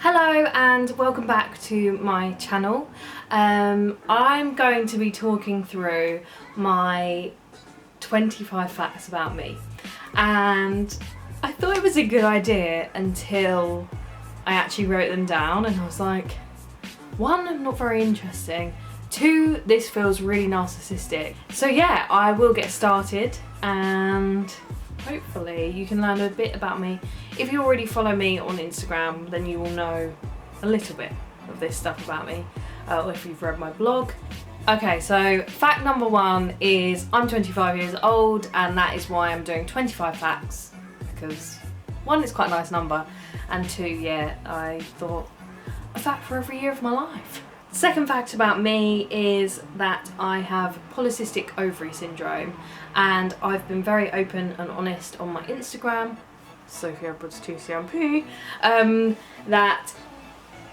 Hello and welcome back to my channel. I'm going to be talking through my 25 facts about me, and I thought it was a good idea until I actually wrote them down and I was like, one, not very interesting, two, this feels really narcissistic. So yeah, I will get started and hopefully you can learn a bit about me. If you already follow me on Instagram, then you will know a little bit of this stuff about me, or if you've read my blog. Okay, so fact number one is I'm 25 years old, and that is why I'm doing 25 facts, because one, it's quite a nice number, and two, yeah, I thought a fact for every year of my life. Second fact about me is that I have polycystic ovary syndrome, and I've been very open and honest on my Instagram, Sophie Edwards 2CMP, that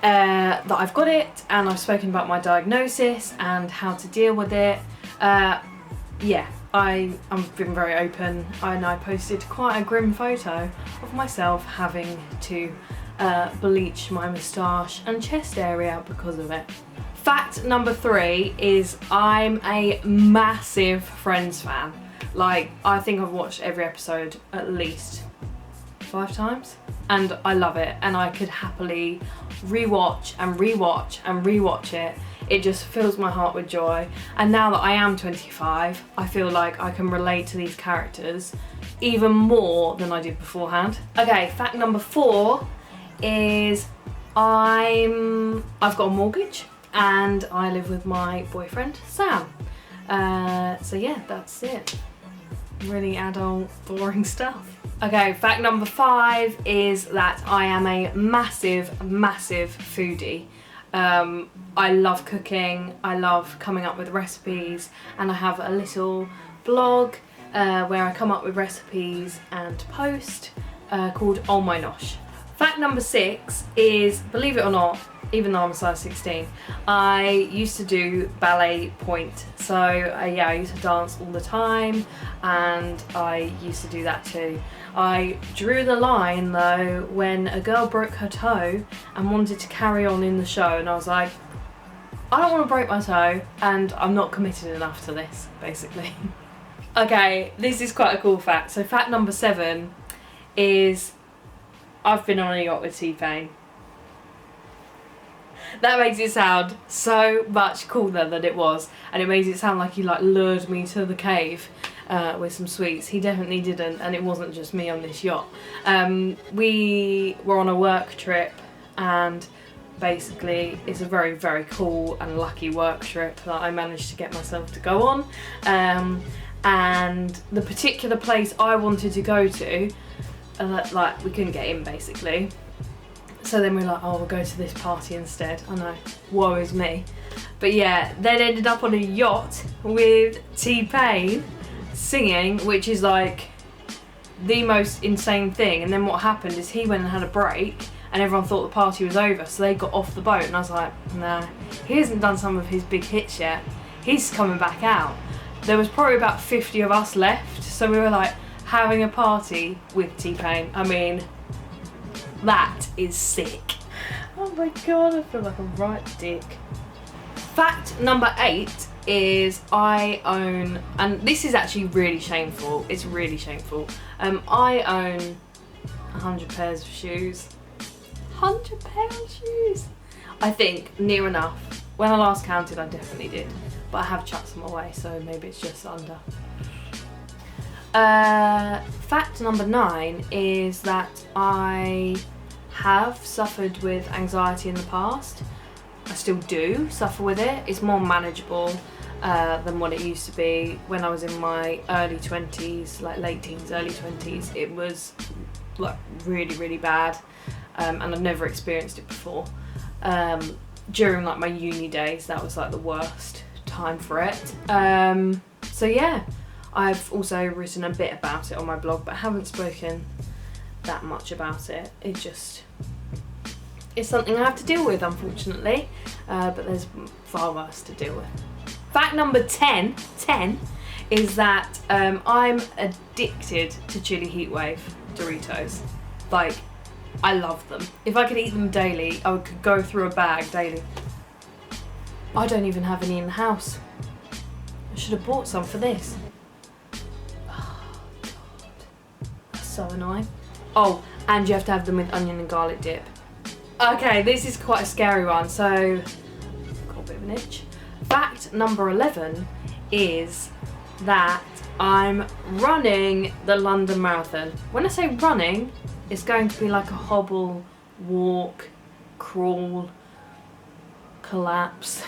I've got it, and I've spoken about my diagnosis and how to deal with it. Yeah, I've been very open, and I posted quite a grim photo of myself having to bleach my moustache and chest area because of it. Fact number three is I'm a massive Friends fan. Like, I think I've watched every episode at least 5 times, and I love it, and I could happily rewatch and rewatch and rewatch it. It just fills my heart with joy, and now that I am 25, I feel like I can relate to these characters even more than I did beforehand. Okay, fact number four is I've got a mortgage and I live with my boyfriend Sam. So yeah, that's it. Really adult, boring stuff. Okay, fact number five is that I am a massive foodie. I love cooking, I love coming up with recipes, and I have a little blog where I come up with recipes and post called Oh My Nosh. Fact number six is, believe it or not, even though I'm a size 16, I used to do ballet point. So yeah, I used to dance all the time, and I used to do that too. I drew the line though when a girl broke her toe and wanted to carry on in the show, and I was like, I don't want to break my toe, and I'm not committed enough to this, basically. Okay, this is quite a cool fact. So fact number seven is I've been on a yacht with T-Pain. That makes it sound so much cooler than it was, and it makes it sound like he like lured me to the cave with some sweets. He definitely didn't, and it wasn't just me on this yacht. We were on a work trip, and basically it's a very cool and lucky work trip that I managed to get myself to go on. And the particular place I wanted to go to, like, we couldn't get in basically. So then we're like, oh, we'll go to this party instead. I know, woe is me. But yeah, then ended up on a yacht with T-Pain singing, which is like the most insane thing. And then what happened is he went and had a break, and everyone thought the party was over, so they got off the boat, and I was like, nah, he hasn't done some of his big hits yet. He's coming back out. There was probably about 50 of us left, so we were like having a party with T-Pain. I mean, that is sick. Oh my god, I feel like a right dick. Fact number 8 is I own, and this is actually really shameful, it's really shameful, I own 100 pairs of shoes. 100 pairs of shoes! I think, near enough. When I last counted I definitely did, but I have chucked them away, so maybe it's just under. Fact number 9 is that I have suffered with anxiety in the past. I still do suffer with it. It's more manageable than what it used to be. When I was in my early 20s, like late teens, early 20s, it was like really bad, and I've never experienced it before. During like my uni days, that was like the worst time for it. So yeah, I've also written a bit about it on my blog, but I haven't spoken that much about it. It's something I have to deal with, unfortunately, but there's far worse to deal with. Fact number 10 is that I'm addicted to Chili Heatwave Doritos. Like, I love them. If I could eat them daily, I could go through a bag daily. I don't even have any in the house. I should have bought some for this. Oh, God. That's so annoying. Oh, and you have to have them with onion and garlic dip. Okay, this is quite a scary one, so I've got a bit of an itch. Fact number 11 is that I'm running the London Marathon. When I say running, it's going to be like a hobble, walk, crawl, collapse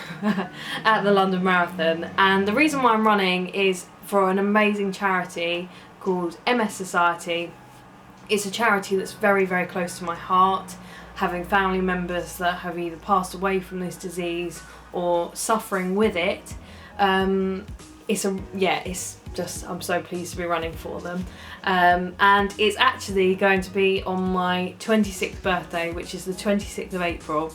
at the London Marathon. And the reason why I'm running is for an amazing charity called MS Society. It's a charity that's very, very close to my heart. Having family members that have either passed away from this disease or suffering with it, it's just, I'm so pleased to be running for them. And it's actually going to be on my 26th birthday, which is the 26th of April,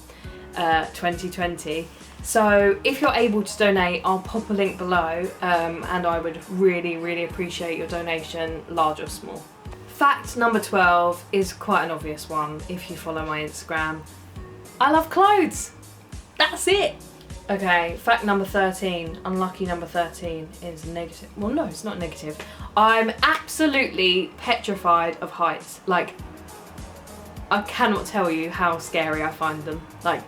2020. So if you're able to donate, I'll pop a link below, and I would really, really appreciate your donation, large or small. Fact number 12 is quite an obvious one if you follow my Instagram. I love clothes. That's it. Okay, fact number 13, unlucky number 13 is negative. Well, no, it's not negative. I'm absolutely petrified of heights. Like, I cannot tell you how scary I find them. Like,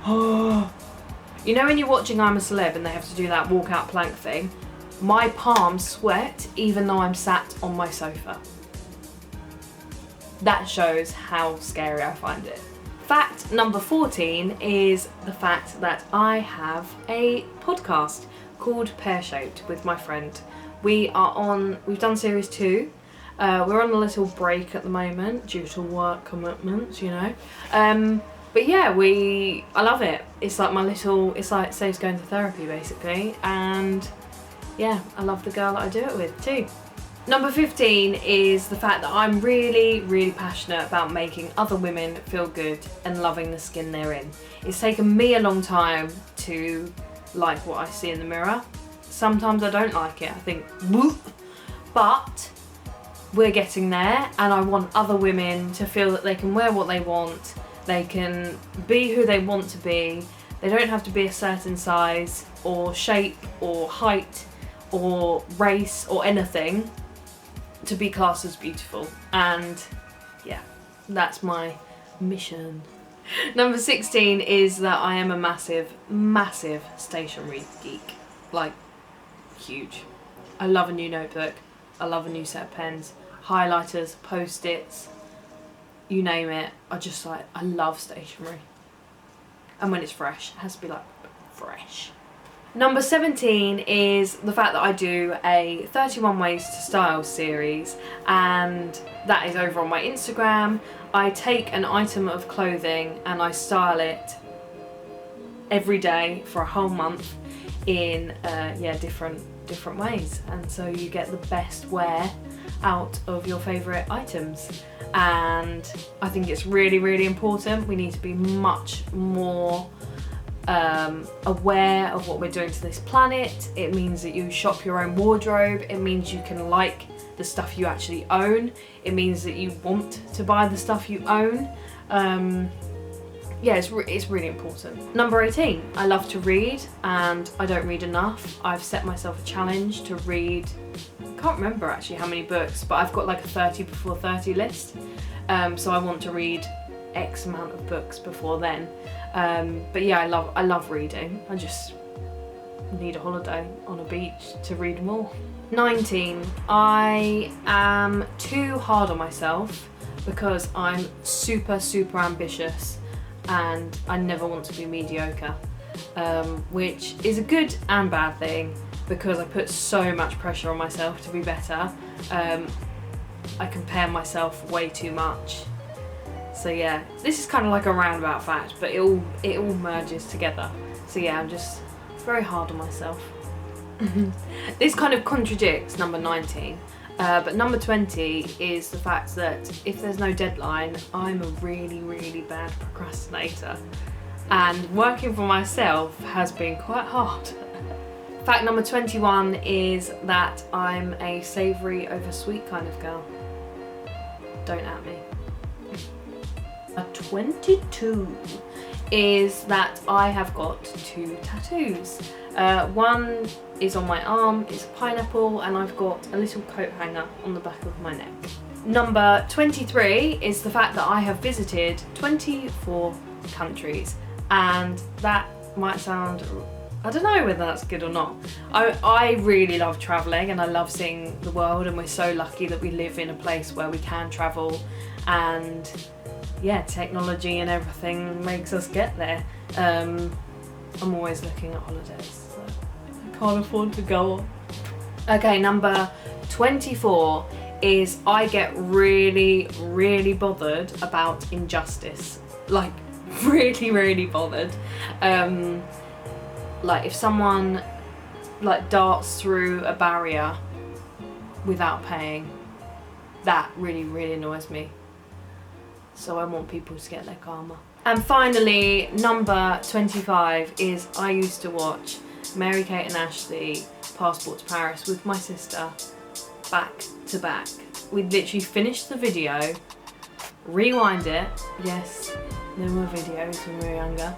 oh. You know when you're watching I'm a Celeb and they have to do that walkout plank thing? My palms sweat even though I'm sat on my sofa. That shows how scary I find it. Fact number 14 is the fact that I have a podcast called Pear Shaped with my friend. We've done series 2. We're on a little break at the moment due to work commitments, you know. But yeah, I love it. It's like saves going to therapy basically. And yeah, I love the girl that I do it with too. Number 15 is the fact that I'm really, really passionate about making other women feel good and loving the skin they're in. It's taken me a long time to like what I see in the mirror. Sometimes I don't like it, I think, whoop, but we're getting there, and I want other women to feel that they can wear what they want, they can be who they want to be, they don't have to be a certain size or shape or height or race or anything to be classed as beautiful. And yeah, that's my mission. Number 16 is that I am a massive, massive stationery geek. Like, huge. I love a new notebook, I love a new set of pens, highlighters, post-its, you name it. I love stationery. And when it's fresh, it has to be like fresh. Number 17 is the fact that I do a 31 Ways to Style series, and that is over on my Instagram. I take an item of clothing and I style it every day for a whole month in different ways, and so you get the best wear out of your favourite items. And I think it's really, really important. We need to be much more aware of what we're doing to this planet. It means that you shop your own wardrobe. It means you can like the stuff you actually own. It means that you want to buy the stuff you own. Yeah, it's really important. Number 18, I love to read and I don't read enough. I've set myself a challenge to read, I can't remember actually how many books, but I've got like a 30 before 30 list. So I want to read X amount of books before then. But yeah, I love reading. I just need a holiday on a beach to read more. 19, I am too hard on myself because I'm super, super ambitious and I never want to be mediocre, which is a good and bad thing because I put so much pressure on myself to be better. I compare myself way too much. So yeah, this is kind of like a roundabout fact, but it all merges together. So yeah, I'm just very hard on myself. This kind of contradicts number 19, but number 20 is the fact that if there's no deadline, I'm a really, really bad procrastinator. And working for myself has been quite hard. Fact number 21 is that I'm a savoury over sweet kind of girl. Don't at me. 22 is that I have got 2 tattoos. One is on my arm, it's a pineapple, and I've got a little coat hanger on the back of my neck. Number 23 is the fact that I have visited 24 countries, and that might sound, I don't know whether that's good or not. I really love travelling and I love seeing the world, and we're so lucky that we live in a place where we can travel, and yeah, technology and everything makes us get there. I'm always looking at holidays, so I can't afford to go on. Okay, number 24 is I get really, really bothered about injustice. Like, really bothered. Like if someone like darts through a barrier without paying, that really annoys me. So I want people to get their karma. And finally, number 25 is I used to watch Mary-Kate and Ashley Passport to Paris with my sister back to back. We'd literally finish the video, rewind it, yes, there were videos when we were younger,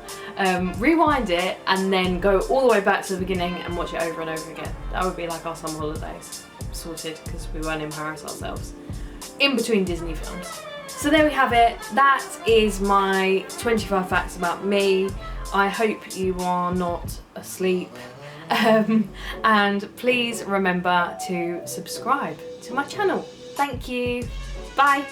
rewind it and then go all the way back to the beginning and watch it over and over again. That would be like our summer holidays, sorted, because we weren't in Paris ourselves, in between Disney films. So there we have it. That is my 25 facts about me. I hope you are not asleep. And please remember to subscribe to my channel. Thank you. Bye.